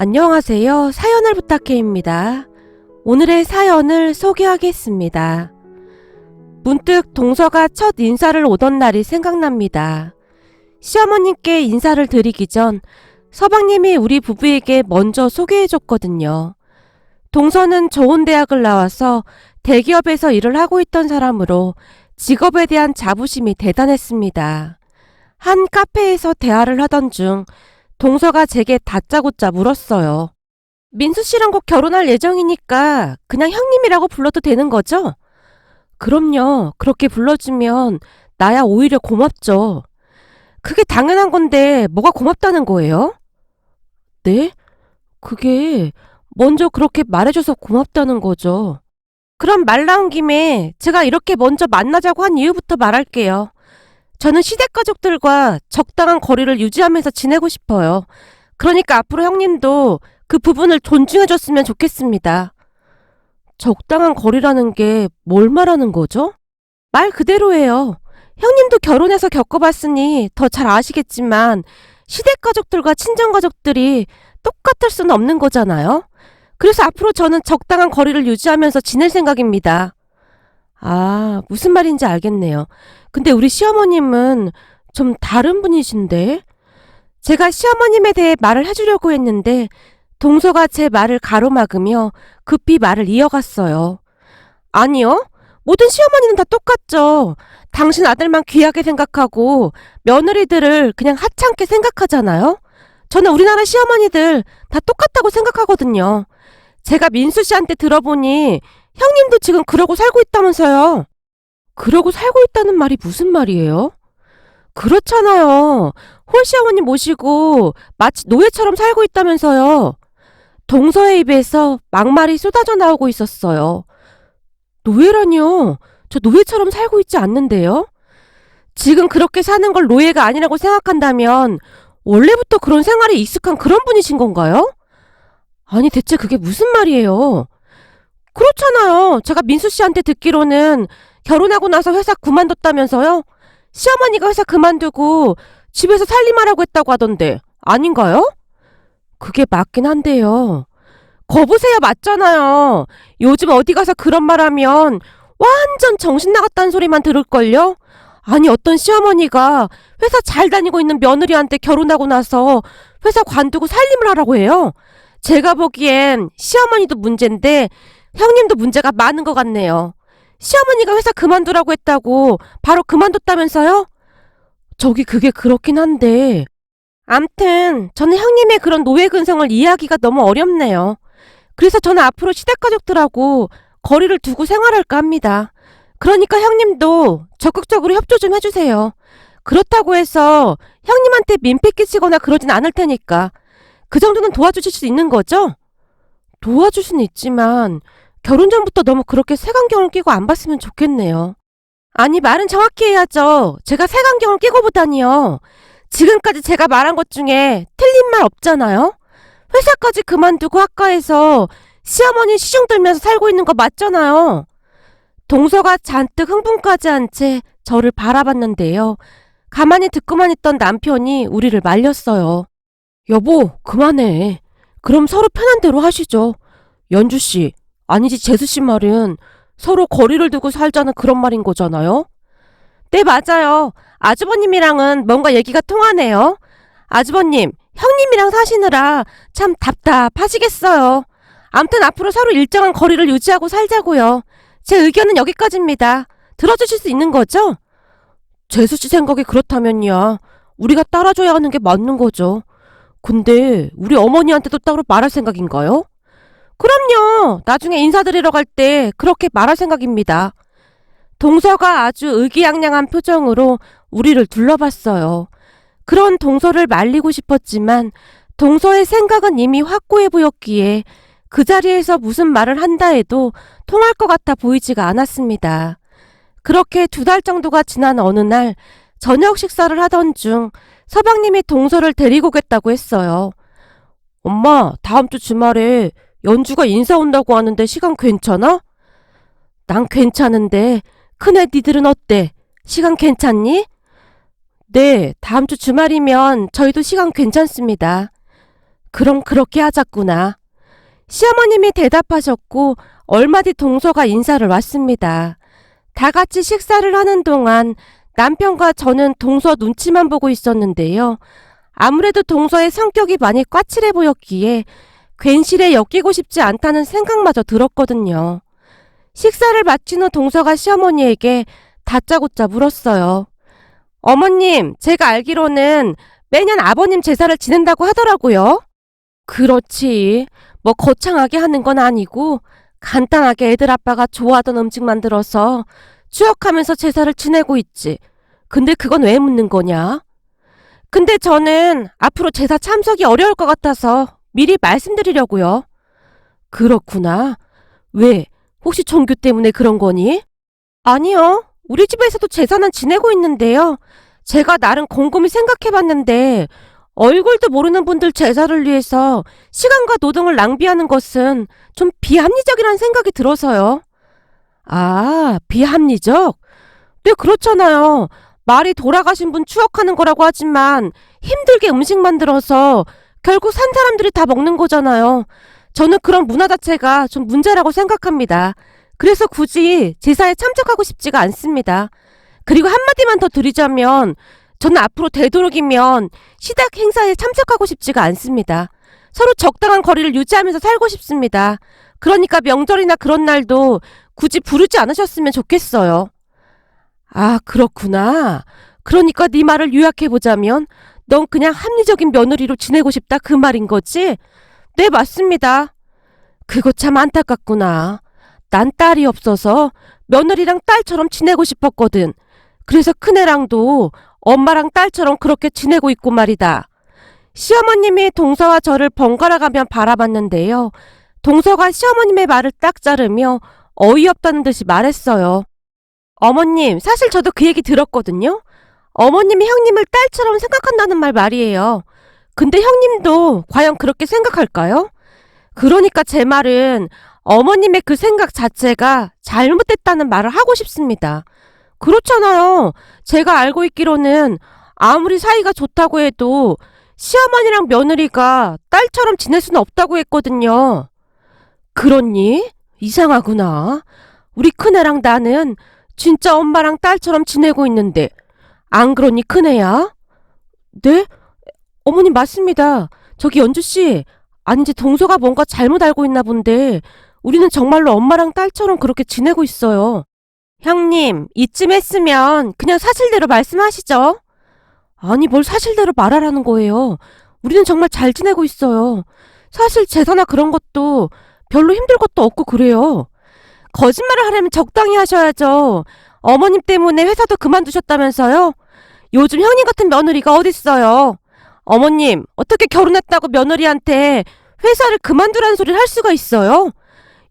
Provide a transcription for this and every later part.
안녕하세요. 사연을 부탁해입니다. 오늘의 사연을 소개하겠습니다. 문득 동서가 첫 인사를 오던 날이 생각납니다. 시어머님께 인사를 드리기 전 서방님이 우리 부부에게 먼저 소개해줬거든요. 동서는 좋은 대학을 나와서 대기업에서 일을 하고 있던 사람으로 직업에 대한 자부심이 대단했습니다. 한 카페에서 대화를 하던 중 동서가 제게 다짜고짜 물었어요. 민수 씨랑 곧 결혼할 예정이니까 그냥 형님이라고 불러도 되는 거죠? 그럼요. 그렇게 불러주면 나야 오히려 고맙죠. 그게 당연한 건데 뭐가 고맙다는 거예요? 네? 그게 먼저 그렇게 말해줘서 고맙다는 거죠. 그럼 말 나온 김에 제가 이렇게 먼저 만나자고 한 이유부터 말할게요. 저는 시댁 가족들과 적당한 거리를 유지하면서 지내고 싶어요. 그러니까 앞으로 형님도 그 부분을 존중해줬으면 좋겠습니다. 적당한 거리라는 게 뭘 말하는 거죠? 말 그대로예요. 형님도 결혼해서 겪어봤으니 더 잘 아시겠지만 시댁 가족들과 친정 가족들이 똑같을 수는 없는 거잖아요. 그래서 앞으로 저는 적당한 거리를 유지하면서 지낼 생각입니다. 아, 무슨 말인지 알겠네요. 근데 우리 시어머님은 좀 다른 분이신데? 제가 시어머님에 대해 말을 해주려고 했는데 동서가 제 말을 가로막으며 급히 말을 이어갔어요. 아니요. 모든 시어머니는 다 똑같죠. 당신 아들만 귀하게 생각하고 며느리들을 그냥 하찮게 생각하잖아요. 저는 우리나라 시어머니들 다 똑같다고 생각하거든요. 제가 민수 씨한테 들어보니 형님도 지금 그러고 살고 있다면서요. 그러고 살고 있다는 말이 무슨 말이에요? 그렇잖아요. 홀시어머니 모시고 마치 노예처럼 살고 있다면서요. 동서의 입에서 막말이 쏟아져 나오고 있었어요. 노예라뇨? 저 노예처럼 살고 있지 않는데요? 지금 그렇게 사는 걸 노예가 아니라고 생각한다면 원래부터 그런 생활에 익숙한 그런 분이신 건가요? 아니 대체 그게 무슨 말이에요? 그렇잖아요. 제가 민수 씨한테 듣기로는 결혼하고 나서 회사 그만뒀다면서요? 시어머니가 회사 그만두고 집에서 살림하라고 했다고 하던데 아닌가요? 그게 맞긴 한데요. 거보세요, 맞잖아요. 요즘 어디 가서 그런 말 하면 완전 정신 나갔다는 소리만 들을걸요? 아니 어떤 시어머니가 회사 잘 다니고 있는 며느리한테 결혼하고 나서 회사 관두고 살림을 하라고 해요? 제가 보기엔 시어머니도 문제인데 형님도 문제가 많은 것 같네요. 시어머니가 회사 그만두라고 했다고 바로 그만뒀다면서요? 저기 그게 그렇긴 한데 암튼 저는 형님의 그런 노예 근성을 이해하기가 너무 어렵네요. 그래서 저는 앞으로 시댁 가족들하고 거리를 두고 생활할까 합니다. 그러니까 형님도 적극적으로 협조 좀 해주세요. 그렇다고 해서 형님한테 민폐 끼치거나 그러진 않을 테니까 그 정도는 도와주실 수 있는 거죠? 도와줄 수는 있지만 결혼 전부터 너무 그렇게 색안경을 끼고 안 봤으면 좋겠네요. 아니 말은 정확히 해야죠. 제가 색안경을 끼고 보다니요. 지금까지 제가 말한 것 중에 틀린 말 없잖아요. 회사까지 그만두고 학가에서 시어머니 시중 들면서 살고 있는 거 맞잖아요. 동서가 잔뜩 흥분까지 한 채 저를 바라봤는데요. 가만히 듣고만 있던 남편이 우리를 말렸어요. 여보, 그만해. 그럼 서로 편한 대로 하시죠. 연주씨, 아니지 재수씨 말은 서로 거리를 두고 살자는 그런 말인 거잖아요. 네, 맞아요. 아주버님이랑은 뭔가 얘기가 통하네요. 아주버님, 형님이랑 사시느라 참 답답하시겠어요. 암튼 앞으로 서로 일정한 거리를 유지하고 살자고요. 제 의견은 여기까지입니다. 들어주실 수 있는 거죠? 재수씨 생각이 그렇다면야 우리가 따라줘야 하는 게 맞는 거죠. 근데 우리 어머니한테도 따로 말할 생각인가요? 그럼요. 나중에 인사드리러 갈 때 그렇게 말할 생각입니다. 동서가 아주 의기양양한 표정으로 우리를 둘러봤어요. 그런 동서를 말리고 싶었지만 동서의 생각은 이미 확고해 보였기에 그 자리에서 무슨 말을 한다 해도 통할 것 같아 보이지가 않았습니다. 그렇게 2달 정도가 지난 어느 날 저녁 식사를 하던 중 서방님이 동서를 데리고 오겠다고 했어요. 엄마, 다음 주 주말에 연주가 인사 온다고 하는데 시간 괜찮아? 난 괜찮은데 큰애 니들은 어때? 시간 괜찮니? 네, 다음 주 주말이면 저희도 시간 괜찮습니다. 그럼 그렇게 하자꾸나. 시어머님이 대답하셨고 얼마 뒤 동서가 인사를 왔습니다. 다 같이 식사를 하는 동안 남편과 저는 동서 눈치만 보고 있었는데요. 아무래도 동서의 성격이 많이 까칠해 보였기에 괜시레 엮이고 싶지 않다는 생각마저 들었거든요. 식사를 마친 후 동서가 시어머니에게 다짜고짜 물었어요. 어머님, 제가 알기로는 매년 아버님 제사를 지낸다고 하더라고요. 그렇지. 뭐 거창하게 하는 건 아니고 간단하게 애들 아빠가 좋아하던 음식 만들어서 추억하면서 제사를 지내고 있지. 근데 그건 왜 묻는 거냐? 근데 저는 앞으로 제사 참석이 어려울 것 같아서 미리 말씀드리려고요. 그렇구나. 왜? 혹시 종교 때문에 그런 거니? 아니요. 우리 집에서도 제사는 지내고 있는데요. 제가 나름 곰곰이 생각해봤는데 얼굴도 모르는 분들 제사를 위해서 시간과 노동을 낭비하는 것은 좀 비합리적이라는 생각이 들어서요. 아, 비합리적? 네, 그렇잖아요. 말이 돌아가신 분 추억하는 거라고 하지만 힘들게 음식 만들어서 결국 산 사람들이 다 먹는 거잖아요. 저는 그런 문화 자체가 좀 문제라고 생각합니다. 그래서 굳이 제사에 참석하고 싶지가 않습니다. 그리고 한마디만 더 드리자면 저는 앞으로 되도록이면 시댁 행사에 참석하고 싶지가 않습니다. 서로 적당한 거리를 유지하면서 살고 싶습니다. 그러니까 명절이나 그런 날도 굳이 부르지 않으셨으면 좋겠어요. 아, 그렇구나. 그러니까 네 말을 요약해보자면 넌 그냥 합리적인 며느리로 지내고 싶다 그 말인 거지? 네, 맞습니다. 그거 참 안타깝구나. 난 딸이 없어서 며느리랑 딸처럼 지내고 싶었거든. 그래서 큰애랑도 엄마랑 딸처럼 그렇게 지내고 있고 말이다. 시어머님이 동서와 저를 번갈아 가며 바라봤는데요. 동서가 시어머님의 말을 딱 자르며 어이없다는 듯이 말했어요. 어머님, 사실 저도 그 얘기 들었거든요. 어머님이 형님을 딸처럼 생각한다는 말 말이에요. 근데 형님도 과연 그렇게 생각할까요? 그러니까 제 말은 어머님의 그 생각 자체가 잘못됐다는 말을 하고 싶습니다. 그렇잖아요. 제가 알고 있기로는 아무리 사이가 좋다고 해도 시어머니랑 며느리가 딸처럼 지낼 수는 없다고 했거든요. 그렇니? 이상하구나. 우리 큰애랑 나는 진짜 엄마랑 딸처럼 지내고 있는데 안 그러니 큰애야? 네? 어머님 맞습니다. 저기 연주씨, 아닌지 동서가 뭔가 잘못 알고 있나 본데 우리는 정말로 엄마랑 딸처럼 그렇게 지내고 있어요. 형님, 이쯤 했으면 그냥 사실대로 말씀하시죠. 아니, 뭘 사실대로 말하라는 거예요. 우리는 정말 잘 지내고 있어요. 사실 제사나 그런 것도 별로 힘들 것도 없고 그래요. 거짓말을 하려면 적당히 하셔야죠. 어머님 때문에 회사도 그만두셨다면서요? 요즘 형님 같은 며느리가 어딨어요. 어머님, 어떻게 결혼했다고 며느리한테 회사를 그만두라는 소리를 할 수가 있어요?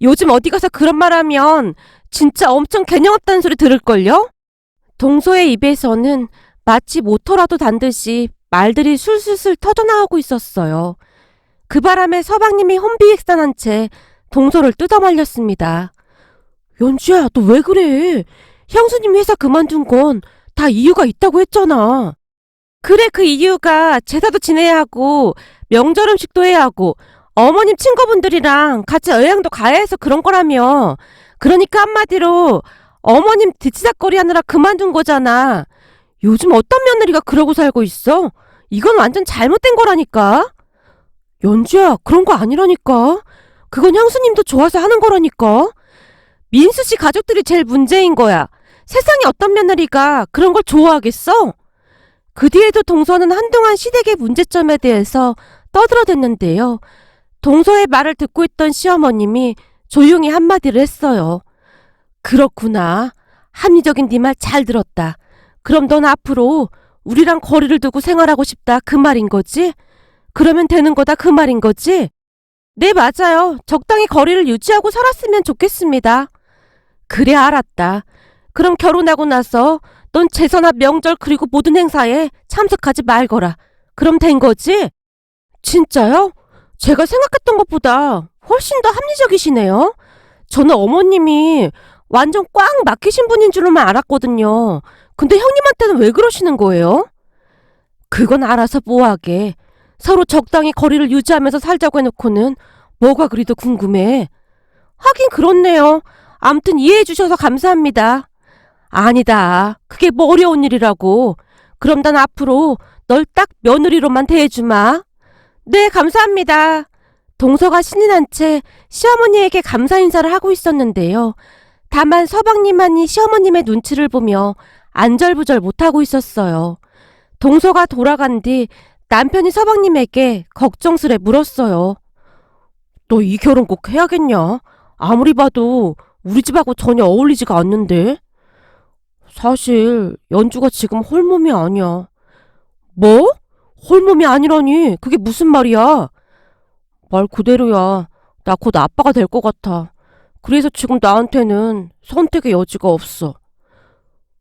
요즘 어디 가서 그런 말 하면 진짜 엄청 개념 없다는 소리 들을걸요? 동서의 입에서는 마치 모터라도 단 듯이 말들이 술술술 터져나오고 있었어요. 그 바람에 서방님이 혼비백산한 채 동서를 뜯어말렸습니다. 연주야, 너 왜 그래? 형수님 회사 그만둔 건 다 이유가 있다고 했잖아. 그래, 그 이유가 제사도 지내야 하고 명절 음식도 해야 하고 어머님 친구분들이랑 같이 여행도 가야 해서 그런 거라며. 그러니까 한마디로 어머님 뒤치다꺼리 하느라 그만둔 거잖아. 요즘 어떤 며느리가 그러고 살고 있어? 이건 완전 잘못된 거라니까. 연주야, 그런 거 아니라니까. 그건 형수님도 좋아서 하는 거라니까. 민수 씨 가족들이 제일 문제인 거야. 세상에 어떤 며느리가 그런 걸 좋아하겠어? 그 뒤에도 동서는 한동안 시댁의 문제점에 대해서 떠들어댔는데요. 동서의 말을 듣고 있던 시어머님이 조용히 한마디를 했어요. 그렇구나. 합리적인 네 말 잘 들었다. 그럼 넌 앞으로 우리랑 거리를 두고 생활하고 싶다 그 말인 거지? 그러면 되는 거다 그 말인 거지? 네, 맞아요. 적당히 거리를 유지하고 살았으면 좋겠습니다. 그래, 알았다. 그럼 결혼하고 나서 넌 제사나 명절 그리고 모든 행사에 참석하지 말거라. 그럼 된 거지? 진짜요? 제가 생각했던 것보다 훨씬 더 합리적이시네요. 저는 어머님이 완전 꽉 막히신 분인 줄로만 알았거든요. 근데 형님한테는 왜 그러시는 거예요? 그건 알아서 뭐하게. 서로 적당히 거리를 유지하면서 살자고 해놓고는 뭐가 그리도 궁금해. 하긴 그렇네요. 암튼 이해해 주셔서 감사합니다. 아니다. 그게 뭐 어려운 일이라고. 그럼 난 앞으로 널 딱 며느리로만 대해주마. 네, 감사합니다. 동서가 신이 난 채 시어머니에게 감사 인사를 하고 있었는데요. 다만 서방님만이 시어머님의 눈치를 보며 안절부절 못하고 있었어요. 동서가 돌아간 뒤 남편이 서방님에게 걱정스레 물었어요. 너 이 결혼 꼭 해야겠냐? 아무리 봐도 우리 집하고 전혀 어울리지가 않는데. 사실 연주가 지금 홀몸이 아니야. 뭐? 홀몸이 아니라니 그게 무슨 말이야? 말 그대로야. 나 곧 아빠가 될 것 같아. 그래서 지금 나한테는 선택의 여지가 없어.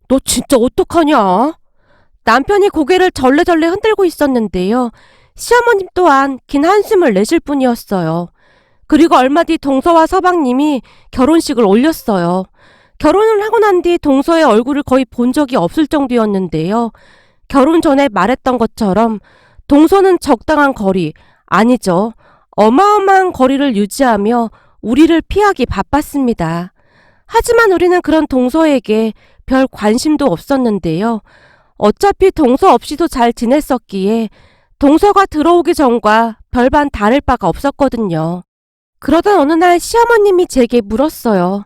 너 진짜 어떡하냐? 남편이 고개를 절레절레 흔들고 있었는데요. 시어머님 또한 긴 한숨을 내실 뿐이었어요. 그리고 얼마 뒤 동서와 서방님이 결혼식을 올렸어요. 결혼을 하고 난 뒤 동서의 얼굴을 거의 본 적이 없을 정도였는데요. 결혼 전에 말했던 것처럼 동서는 적당한 거리, 아니죠. 어마어마한 거리를 유지하며 우리를 피하기 바빴습니다. 하지만 우리는 그런 동서에게 별 관심도 없었는데요. 어차피 동서 없이도 잘 지냈었기에 동서가 들어오기 전과 별반 다를 바가 없었거든요. 그러던 어느 날 시어머님이 제게 물었어요.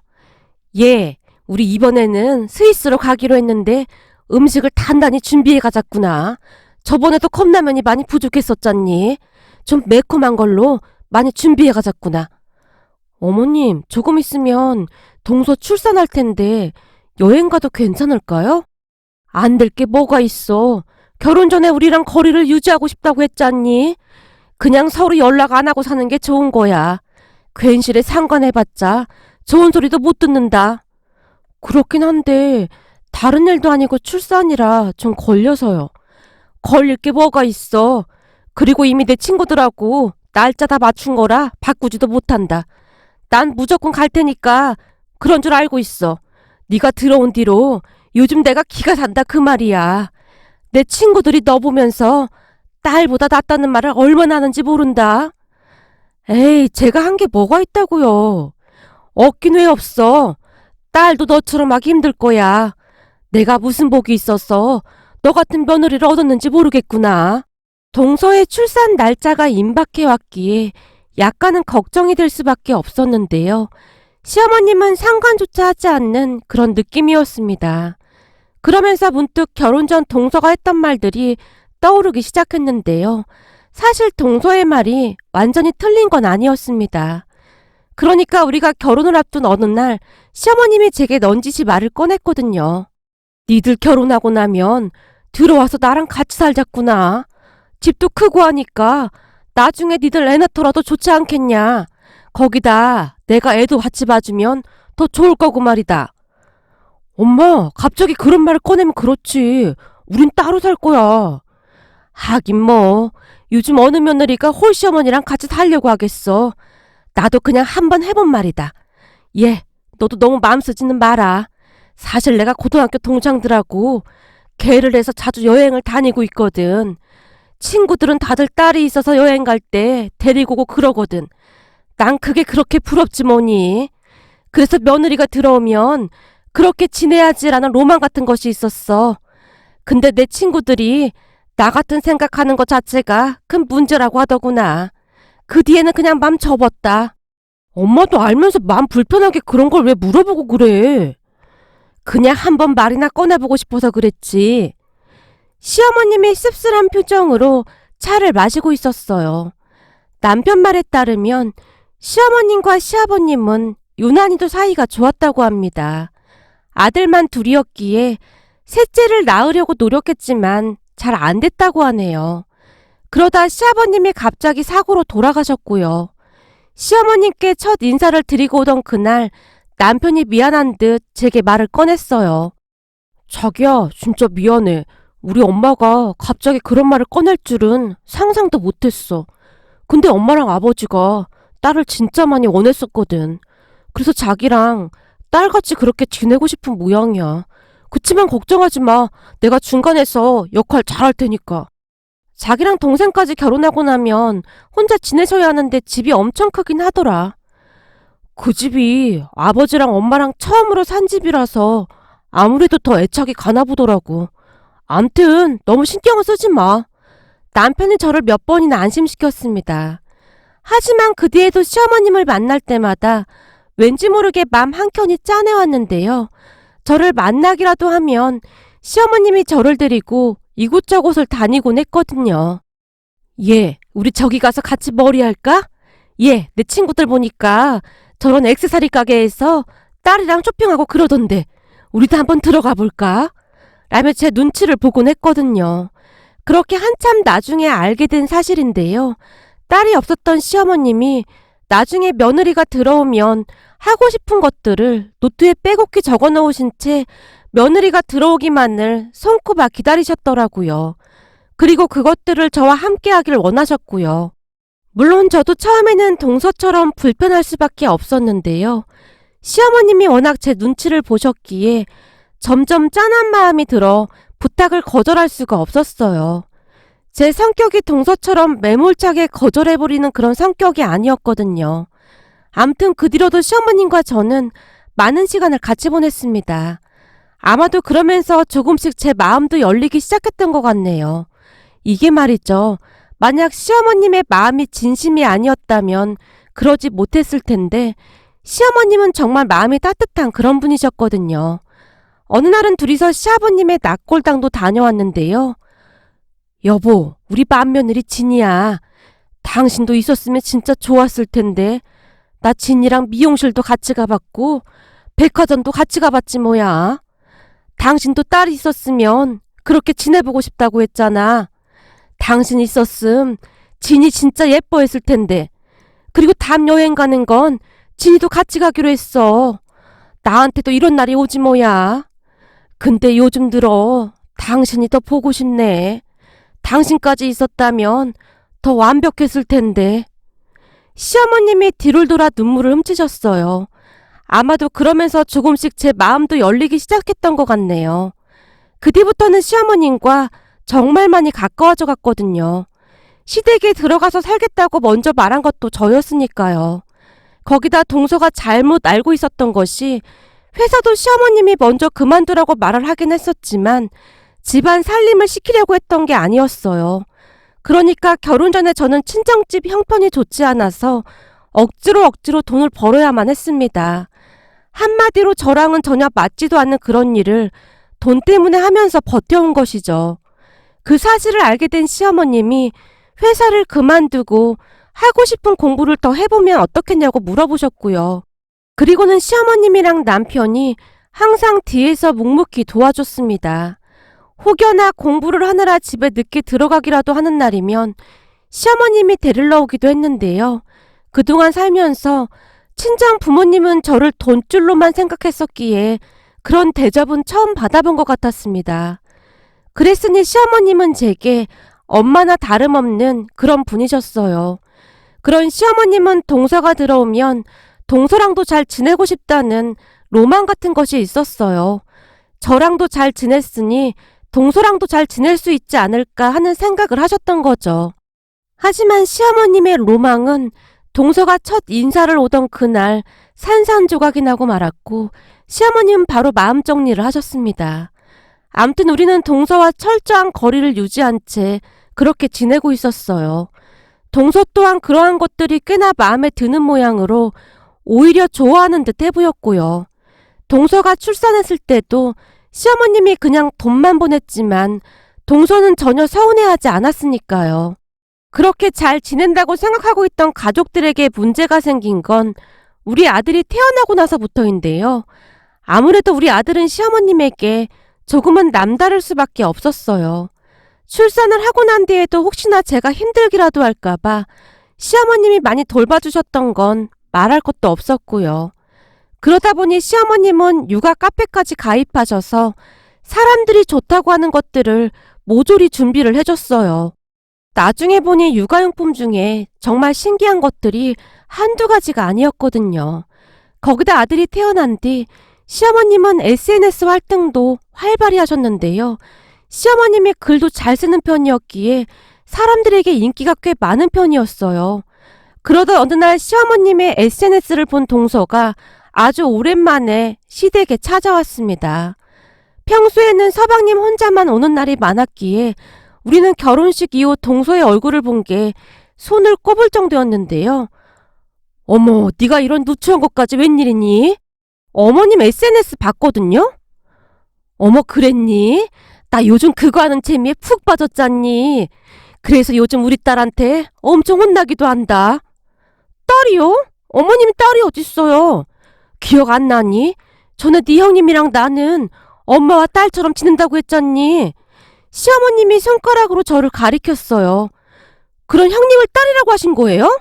예, 우리 이번에는 스위스로 가기로 했는데 음식을 단단히 준비해 가자꾸나. 저번에도 컵라면이 많이 부족했었잖니. 좀 매콤한 걸로 많이 준비해 가자꾸나. 어머님, 조금 있으면 동서 출산할 텐데 여행 가도 괜찮을까요? 안 될 게 뭐가 있어. 결혼 전에 우리랑 거리를 유지하고 싶다고 했잖니. 그냥 서로 연락 안 하고 사는 게 좋은 거야. 괜시레 상관해봤자 좋은 소리도 못 듣는다. 그렇긴 한데 다른 일도 아니고 출산이라 좀 걸려서요. 걸릴 게 뭐가 있어. 그리고 이미 내 친구들하고 날짜 다 맞춘 거라 바꾸지도 못한다. 난 무조건 갈 테니까 그런 줄 알고 있어. 네가 들어온 뒤로 요즘 내가 기가 산다 그 말이야. 내 친구들이 너 보면서 딸보다 낫다는 말을 얼마나 하는지 모른다. 에이, 제가 한 게 뭐가 있다고요. 없긴 왜 없어. 딸도 너처럼 하기 힘들 거야. 내가 무슨 복이 있어서 너 같은 며느리를 얻었는지 모르겠구나. 동서의 출산 날짜가 임박해 왔기에 약간은 걱정이 될 수밖에 없었는데요. 시어머님은 상관조차 하지 않는 그런 느낌이었습니다. 그러면서 문득 결혼 전 동서가 했던 말들이 떠오르기 시작했는데요. 사실 동서의 말이 완전히 틀린 건 아니었습니다. 그러니까 우리가 결혼을 앞둔 어느 날 시어머님이 제게 넌지시 말을 꺼냈거든요. 니들 결혼하고 나면 들어와서 나랑 같이 살자꾸나. 집도 크고 하니까 나중에 니들 애 낳더라도 좋지 않겠냐. 거기다 내가 애도 같이 봐주면 더 좋을 거고 말이다. 엄마, 갑자기 그런 말을 꺼내면 그렇지. 우린 따로 살 거야. 하긴 뭐 요즘 어느 며느리가 홀시어머니랑 같이 살려고 하겠어. 나도 그냥 한번 해본 말이다. 예, 너도 너무 마음 쓰지는 마라. 사실 내가 고등학교 동창들하고 계를 해서 자주 여행을 다니고 있거든. 친구들은 다들 딸이 있어서 여행 갈 때 데리고 오고 그러거든. 난 그게 그렇게 부럽지 뭐니. 그래서 며느리가 들어오면 그렇게 지내야지라는 로망 같은 것이 있었어. 근데 내 친구들이 나 같은 생각하는 것 자체가 큰 문제라고 하더구나. 그 뒤에는 그냥 맘 접었다. 엄마도 알면서 마음 불편하게 그런 걸 왜 물어보고 그래? 그냥 한번 말이나 꺼내보고 싶어서 그랬지. 시어머님이 씁쓸한 표정으로 차를 마시고 있었어요. 남편 말에 따르면 시어머님과 시아버님은 유난히도 사이가 좋았다고 합니다. 아들만 둘이었기에 셋째를 낳으려고 노력했지만 잘 안 됐다고 하네요. 그러다 시아버님이 갑자기 사고로 돌아가셨고요. 시어머님께 첫 인사를 드리고 오던 그날 남편이 미안한 듯 제게 말을 꺼냈어요. 자기야, 진짜 미안해. 우리 엄마가 갑자기 그런 말을 꺼낼 줄은 상상도 못했어. 근데 엄마랑 아버지가 딸을 진짜 많이 원했었거든. 그래서 자기랑 딸같이 그렇게 지내고 싶은 모양이야. 그치만 걱정하지 마. 내가 중간에서 역할 잘할 테니까. 자기랑 동생까지 결혼하고 나면 혼자 지내셔야 하는데 집이 엄청 크긴 하더라. 그 집이 아버지랑 엄마랑 처음으로 산 집이라서 아무래도 더 애착이 가나 보더라고. 암튼 너무 신경을 쓰지 마. 남편이 저를 몇 번이나 안심시켰습니다. 하지만 그 뒤에도 시어머님을 만날 때마다 왠지 모르게 맘 한켠이 짠해왔는데요. 저를 만나기라도 하면 시어머님이 저를 데리고 이곳저곳을 다니곤 했거든요. 예, 우리 저기 가서 같이 머리 할까? 예, 내 친구들 보니까 저런 액세서리 가게에서 딸이랑 쇼핑하고 그러던데 우리도 한번 들어가 볼까? 라며 제 눈치를 보곤 했거든요. 그렇게 한참 나중에 알게 된 사실인데요. 딸이 없었던 시어머님이 나중에 며느리가 들어오면 하고 싶은 것들을 노트에 빼곡히 적어 놓으신 채 며느리가 들어오기만을 손꼽아 기다리셨더라고요. 그리고 그것들을 저와 함께 하길 원하셨고요. 물론 저도 처음에는 동서처럼 불편할 수밖에 없었는데요. 시어머님이 워낙 제 눈치를 보셨기에 점점 짠한 마음이 들어 부탁을 거절할 수가 없었어요. 제 성격이 동서처럼 매몰차게 거절해버리는 그런 성격이 아니었거든요. 암튼 그 뒤로도 시어머님과 저는 많은 시간을 같이 보냈습니다. 아마도 그러면서 조금씩 제 마음도 열리기 시작했던 것 같네요. 이게 말이죠. 만약 시어머님의 마음이 진심이 아니었다면 그러지 못했을 텐데 시어머님은 정말 마음이 따뜻한 그런 분이셨거든요. 어느 날은 둘이서 시아버님의 낙골당도 다녀왔는데요. 여보, 우리 맏며느리 진이야. 당신도 있었으면 진짜 좋았을 텐데. 나 진이랑 미용실도 같이 가봤고 백화점도 같이 가봤지 뭐야. 당신도 딸이 있었으면 그렇게 지내보고 싶다고 했잖아. 당신 있었음 진이 진짜 예뻐했을 텐데. 그리고 다음 여행 가는 건 진이도 같이 가기로 했어. 나한테도 이런 날이 오지 뭐야. 근데 요즘 들어 당신이 더 보고 싶네. 당신까지 있었다면 더 완벽했을 텐데. 시어머님이 뒤를 돌아 눈물을 훔치셨어요. 아마도 그러면서 조금씩 제 마음도 열리기 시작했던 것 같네요. 그 뒤부터는 시어머님과 정말 많이 가까워져 갔거든요. 시댁에 들어가서 살겠다고 먼저 말한 것도 저였으니까요. 거기다 동서가 잘못 알고 있었던 것이 회사도 시어머님이 먼저 그만두라고 말을 하긴 했었지만 집안 살림을 시키려고 했던 게 아니었어요. 그러니까 결혼 전에 저는 친정집 형편이 좋지 않아서 억지로 돈을 벌어야만 했습니다. 한마디로 저랑은 전혀 맞지도 않는 그런 일을 돈 때문에 하면서 버텨온 것이죠. 그 사실을 알게 된 시어머님이 회사를 그만두고 하고 싶은 공부를 더 해보면 어떻겠냐고 물어보셨고요. 그리고는 시어머님이랑 남편이 항상 뒤에서 묵묵히 도와줬습니다. 혹여나 공부를 하느라 집에 늦게 들어가기라도 하는 날이면 시어머님이 데리러 오기도 했는데요. 그동안 살면서 친정 부모님은 저를 돈줄로만 생각했었기에 그런 대접은 처음 받아본 것 같았습니다. 그랬으니 시어머님은 제게 엄마나 다름없는 그런 분이셨어요. 그런 시어머님은 동서가 들어오면 동서랑도 잘 지내고 싶다는 로망 같은 것이 있었어요. 저랑도 잘 지냈으니 동서랑도 잘 지낼 수 있지 않을까 하는 생각을 하셨던 거죠. 하지만 시어머님의 로망은 동서가 첫 인사를 오던 그날 산산조각이 나고 말았고 시어머님은 바로 마음 정리를 하셨습니다. 암튼 우리는 동서와 철저한 거리를 유지한 채 그렇게 지내고 있었어요. 동서 또한 그러한 것들이 꽤나 마음에 드는 모양으로 오히려 좋아하는 듯 해보였고요. 동서가 출산했을 때도 시어머님이 그냥 돈만 보냈지만 동서는 전혀 서운해하지 않았으니까요. 그렇게 잘 지낸다고 생각하고 있던 가족들에게 문제가 생긴 건 우리 아들이 태어나고 나서부터인데요. 아무래도 우리 아들은 시어머님에게 조금은 남다를 수밖에 없었어요. 출산을 하고 난 뒤에도 혹시나 제가 힘들기라도 할까봐 시어머님이 많이 돌봐주셨던 건 말할 것도 없었고요. 그러다 보니 시어머님은 육아 카페까지 가입하셔서 사람들이 좋다고 하는 것들을 모조리 준비를 해줬어요. 나중에 보니 육아용품 중에 정말 신기한 것들이 한두 가지가 아니었거든요. 거기다 아들이 태어난 뒤 시어머님은 SNS 활동도 활발히 하셨는데요. 시어머님이 글도 잘 쓰는 편이었기에 사람들에게 인기가 꽤 많은 편이었어요. 그러던 어느 날 시어머님의 SNS를 본 동서가 아주 오랜만에 시댁에 찾아왔습니다. 평소에는 서방님 혼자만 오는 날이 많았기에 우리는 결혼식 이후 동서의 얼굴을 본 게 손을 꼽을 정도였는데요. 어머, 네가 이런 누추한 것까지 웬일이니? 어머님 SNS 봤거든요? 어머, 그랬니? 나 요즘 그거 하는 재미에 푹 빠졌잖니. 그래서 요즘 우리 딸한테 엄청 혼나기도 한다. 딸이요? 어머님이 딸이 어딨어요? 기억 안 나니? 전에 네 형님이랑 나는 엄마와 딸처럼 지낸다고 했잖니. 시어머님이 손가락으로 저를 가리켰어요. 그런 형님을 딸이라고 하신 거예요?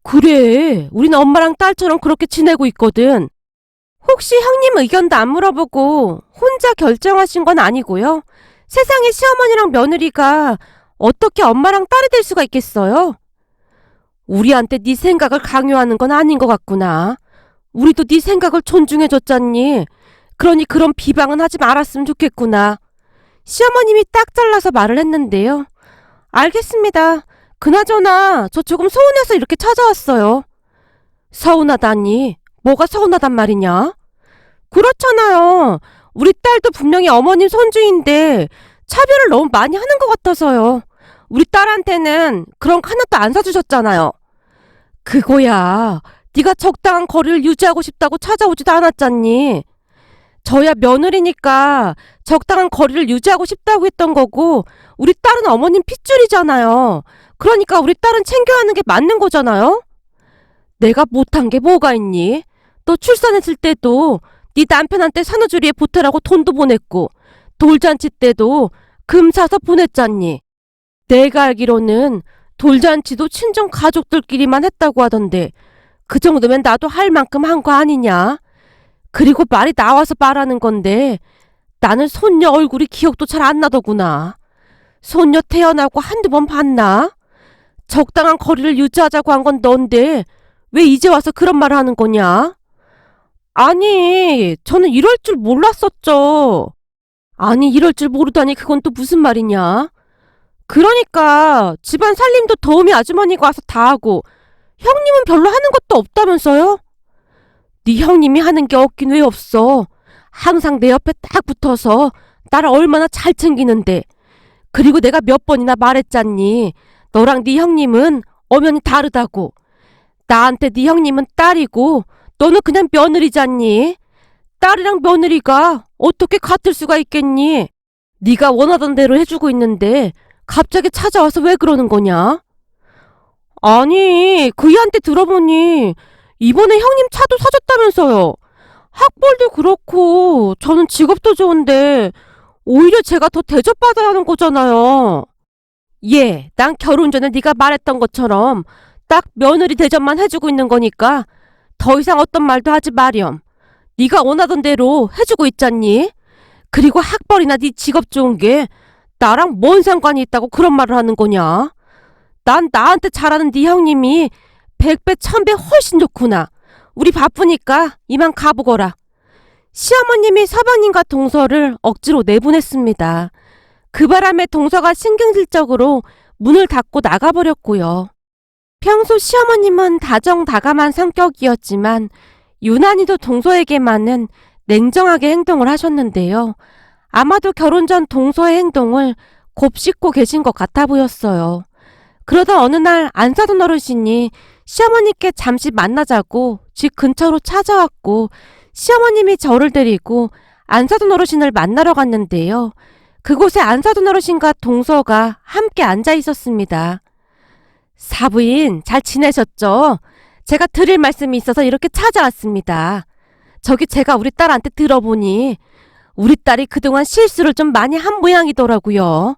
그래, 우리는 엄마랑 딸처럼 그렇게 지내고 있거든. 혹시 형님 의견도 안 물어보고 혼자 결정하신 건 아니고요? 세상에 시어머니랑 며느리가 어떻게 엄마랑 딸이 될 수가 있겠어요? 우리한테 네 생각을 강요하는 건 아닌 것 같구나. 우리도 네 생각을 존중해줬잖니. 그러니 그런 비방은 하지 말았으면 좋겠구나. 시어머님이 딱 잘라서 말을 했는데요. 알겠습니다. 그나저나 저 조금 서운해서 이렇게 찾아왔어요. 서운하다니? 뭐가 서운하단 말이냐? 그렇잖아요. 우리 딸도 분명히 어머님 손주인데 차별을 너무 많이 하는 것 같아서요. 우리 딸한테는 그런 거 하나도 안 사주셨잖아요. 그거야. 네가 적당한 거리를 유지하고 싶다고 찾아오지도 않았잖니. 저야 며느리니까 적당한 거리를 유지하고 싶다고 했던 거고 우리 딸은 어머님 핏줄이잖아요. 그러니까 우리 딸은 챙겨야 하는 게 맞는 거잖아요. 내가 못한 게 뭐가 있니? 너 출산했을 때도 네 남편한테 산후조리에 보태라고 돈도 보냈고 돌잔치 때도 금 사서 보냈잖니. 내가 알기로는 돌잔치도 친정 가족들끼리만 했다고 하던데 그 정도면 나도 할 만큼 한 거 아니냐? 그리고 말이 나와서 말하는 건데 나는 손녀 얼굴이 기억도 잘 안 나더구나. 손녀 태어나고 한두 번 봤나? 적당한 거리를 유지하자고 한 건 넌데 왜 이제 와서 그런 말을 하는 거냐? 아니, 저는 이럴 줄 몰랐었죠. 아니, 이럴 줄 모르다니 그건 또 무슨 말이냐? 그러니까 집안 살림도 도우미 아주머니가 와서 다 하고 형님은 별로 하는 것도 없다면서요? 네 형님이 하는 게 없긴 왜 없어. 항상 내 옆에 딱 붙어서 나를 얼마나 잘 챙기는데. 그리고 내가 몇 번이나 말했잖니. 너랑 네 형님은 엄연히 다르다고. 나한테 네 형님은 딸이고 너는 그냥 며느리잖니. 딸이랑 며느리가 어떻게 같을 수가 있겠니? 네가 원하던 대로 해주고 있는데 갑자기 찾아와서 왜 그러는 거냐? 아니, 그이한테 들어보니 이번에 형님 차도 사줬다면서요. 학벌도 그렇고 저는 직업도 좋은데 오히려 제가 더 대접받아야 하는 거잖아요. 예, 난 결혼 전에 네가 말했던 것처럼 딱 며느리 대접만 해주고 있는 거니까 더 이상 어떤 말도 하지 마렴. 네가 원하던 대로 해주고 있잖니. 그리고 학벌이나 네 직업 좋은 게 나랑 뭔 상관이 있다고 그런 말을 하는 거냐? 난 나한테 잘하는 네 형님이 100배, 1000배 훨씬 좋구나. 우리 바쁘니까 이만 가보거라. 시어머님이 서방님과 동서를 억지로 내보냈습니다. 그 바람에 동서가 신경질적으로 문을 닫고 나가버렸고요. 평소 시어머님은 다정다감한 성격이었지만 유난히도 동서에게만은 냉정하게 행동을 하셨는데요. 아마도 결혼 전 동서의 행동을 곱씹고 계신 것 같아 보였어요. 그러다 어느 날 안사돈 어르신이 시어머니께 잠시 만나자고 집 근처로 찾아왔고 시어머님이 저를 데리고 안사돈 어르신을 만나러 갔는데요. 그곳에 안사돈 어르신과 동서가 함께 앉아 있었습니다. 사부인 잘 지내셨죠? 제가 드릴 말씀이 있어서 이렇게 찾아왔습니다. 저기 제가 우리 딸한테 들어보니 우리 딸이 그동안 실수를 좀 많이 한 모양이더라고요.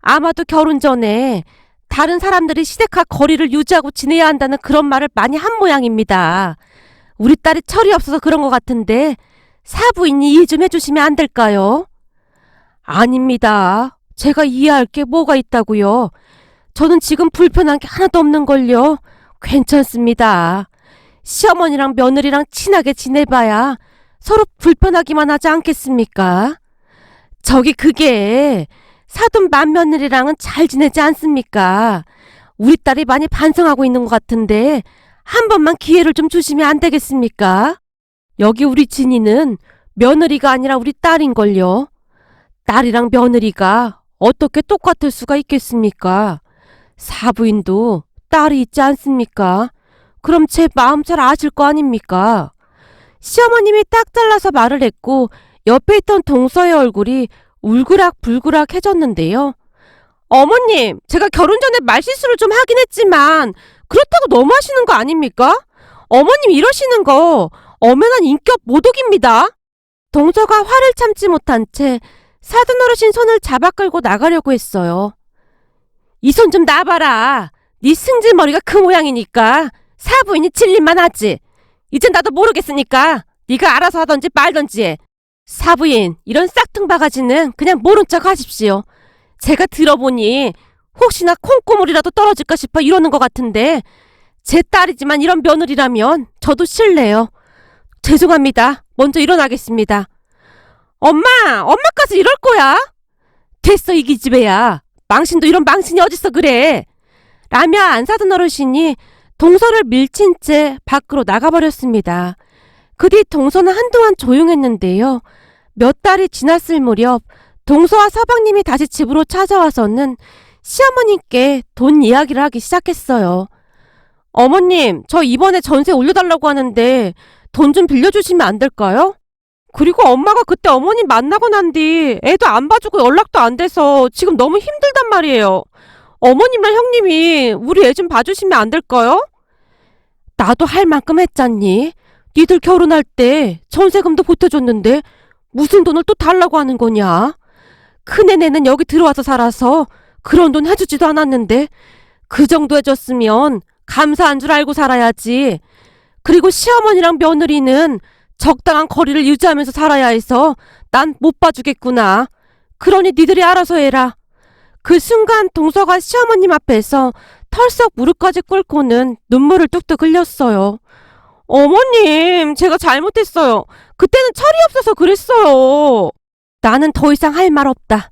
아마도 결혼 전에 다른 사람들이 시댁과 거리를 유지하고 지내야 한다는 그런 말을 많이 한 모양입니다. 우리 딸이 철이 없어서 그런 것 같은데 사부인이 이해 좀 해주시면 안 될까요? 아닙니다. 제가 이해할 게 뭐가 있다고요. 저는 지금 불편한 게 하나도 없는걸요. 괜찮습니다. 시어머니랑 며느리랑 친하게 지내봐야 서로 불편하기만 하지 않겠습니까? 저기 그게 사돈 맏며느리랑은 잘 지내지 않습니까? 우리 딸이 많이 반성하고 있는 것 같은데 한 번만 기회를 좀 주시면 안 되겠습니까? 여기 우리 진이는 며느리가 아니라 우리 딸인걸요. 딸이랑 며느리가 어떻게 똑같을 수가 있겠습니까? 사부인도 딸이 있지 않습니까? 그럼 제 마음 잘 아실 거 아닙니까? 시어머님이 딱 잘라서 말을 했고 옆에 있던 동서의 얼굴이 울그락불그락해졌는데요. 어머님, 제가 결혼 전에 말실수를 좀 하긴 했지만 그렇다고 너무하시는 거 아닙니까? 어머님 이러시는 거 엄연한 인격 모독입니다. 동서가 화를 참지 못한 채 사돈 어르신 손을 잡아 끌고 나가려고 했어요. 이 손 좀 놔봐라. 네 승질머리가 그 모양이니까 사부인이 질린만 하지. 이젠 나도 모르겠으니까 네가 알아서 하던지 말던지 해. 사부인, 이런 싹퉁바가지는 그냥 모른 척 하십시오. 제가 들어보니 혹시나 콩고물이라도 떨어질까 싶어 이러는 것 같은데 제 딸이지만 이런 며느리라면 저도 싫네요. 죄송합니다. 먼저 일어나겠습니다. 엄마까지 이럴 거야? 됐어, 이 기집애야. 망신도 이런 망신이 어딨어 그래. 라며 안 사던 어르신이 동서를 밀친 채 밖으로 나가버렸습니다. 그 뒤 동서는 한동안 조용했는데요. 몇 달이 지났을 무렵 동서와 서방님이 다시 집으로 찾아와서는 시어머님께 돈 이야기를 하기 시작했어요. 어머님, 저 이번에 전세 올려달라고 하는데 돈 좀 빌려주시면 안 될까요? 그리고 엄마가 그때 어머님 만나고 난 뒤 애도 안 봐주고 연락도 안 돼서 지금 너무 힘들단 말이에요. 어머님이랑 형님이 우리 애 좀 봐주시면 안 될까요? 나도 할 만큼 했잖니. 니들 결혼할 때 전세금도 보태줬는데 무슨 돈을 또 달라고 하는 거냐? 큰애네는 여기 들어와서 살아서 그런 돈 해주지도 않았는데 그 정도 해줬으면 감사한 줄 알고 살아야지. 그리고 시어머니랑 며느리는 적당한 거리를 유지하면서 살아야 해서 난 못 봐주겠구나. 그러니 니들이 알아서 해라. 그 순간 동서가 시어머님 앞에서 털썩 무릎까지 꿇고는 눈물을 뚝뚝 흘렸어요. 어머님, 제가 잘못했어요. 그때는 철이 없어서 그랬어요. 나는 더 이상 할 말 없다.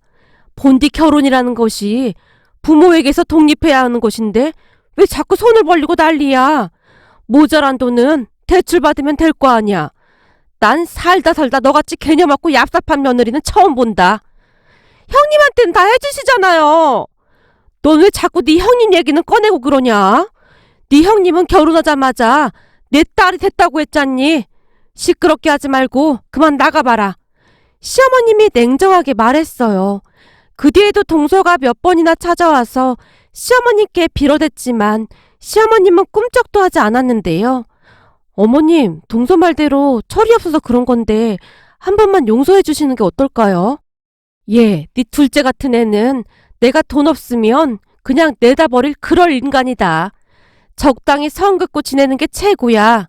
본디 결혼이라는 것이 부모에게서 독립해야 하는 것인데 왜 자꾸 손을 벌리고 난리야. 모자란 돈은 대출 받으면 될 거 아니야. 난 살다 너같이 개념 없고 얍삽한 며느리는 처음 본다. 형님한테는 다 해주시잖아요. 넌 왜 자꾸 네 형님 얘기는 꺼내고 그러냐? 네 형님은 결혼하자마자 내 딸이 됐다고 했잖니. 시끄럽게 하지 말고 그만 나가봐라. 시어머님이 냉정하게 말했어요. 그 뒤에도 동서가 몇 번이나 찾아와서 시어머님께 빌어댔지만 시어머님은 꿈쩍도 하지 않았는데요. 어머님, 동서 말대로 철이 없어서 그런 건데 한 번만 용서해 주시는 게 어떨까요? 예, 네 둘째 같은 애는 내가 돈 없으면 그냥 내다 버릴 그럴 인간이다. 적당히 선 긋고 지내는 게 최고야.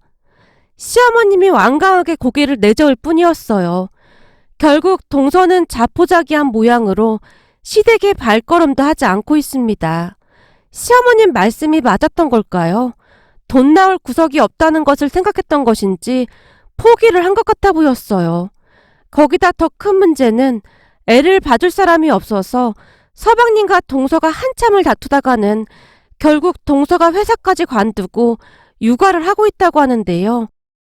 시어머님이 완강하게 고개를 내저을 뿐이었어요. 결국 동서는 자포자기한 모양으로 시댁에 발걸음도 하지 않고 있습니다. 시어머님 말씀이 맞았던 걸까요? 돈 나올 구석이 없다는 것을 생각했던 것인지 포기를 한 것 같아 보였어요. 거기다 더 큰 문제는 애를 봐줄 사람이 없어서 서방님과 동서가 한참을 다투다가는 결국 동서가 회사까지 관두고 육아를 하고 있다고 하는데요.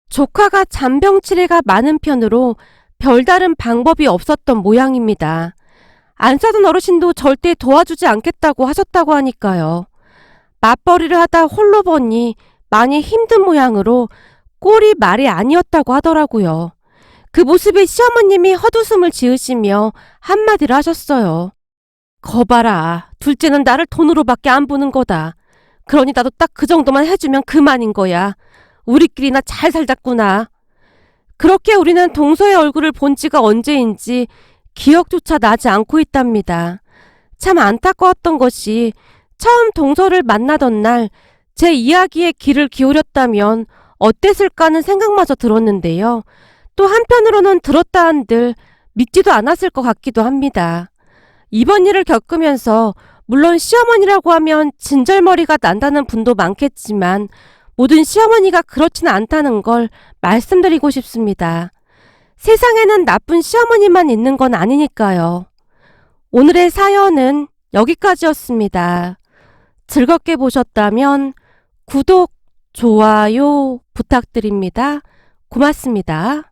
조카가 잔병치레가 많은 편으로 별다른 방법이 없었던 모양입니다. 안 사돈 어르신도 절대 도와주지 않겠다고 하셨다고 하니까요. 맞벌이를 하다 홀로 보니 많이 힘든 모양으로 꼴이 말이 아니었다고 하더라고요. 그 모습에 시어머님이 헛웃음을 지으시며 한마디를 하셨어요. 거봐라, 둘째는 나를 돈으로밖에 안 보는 거다. 그러니 나도 딱 그 정도만 해주면 그만인 거야. 우리끼리나 잘 살자꾸나. 그렇게 우리는 동서의 얼굴을 본 지가 언제인지 기억조차 나지 않고 있답니다. 참 안타까웠던 것이 처음 동서를 만나던 날 제 이야기에 귀를 기울였다면 어땠을까 하는 생각마저 들었는데요. 또 한편으로는 들었다 한들 믿지도 않았을 것 같기도 합니다. 이번 일을 겪으면서 물론 시어머니라고 하면 진절머리가 난다는 분도 많겠지만 모든 시어머니가 그렇지는 않다는 걸 말씀드리고 싶습니다. 세상에는 나쁜 시어머니만 있는 건 아니니까요. 오늘의 사연은 여기까지였습니다. 즐겁게 보셨다면 구독, 좋아요 부탁드립니다. 고맙습니다.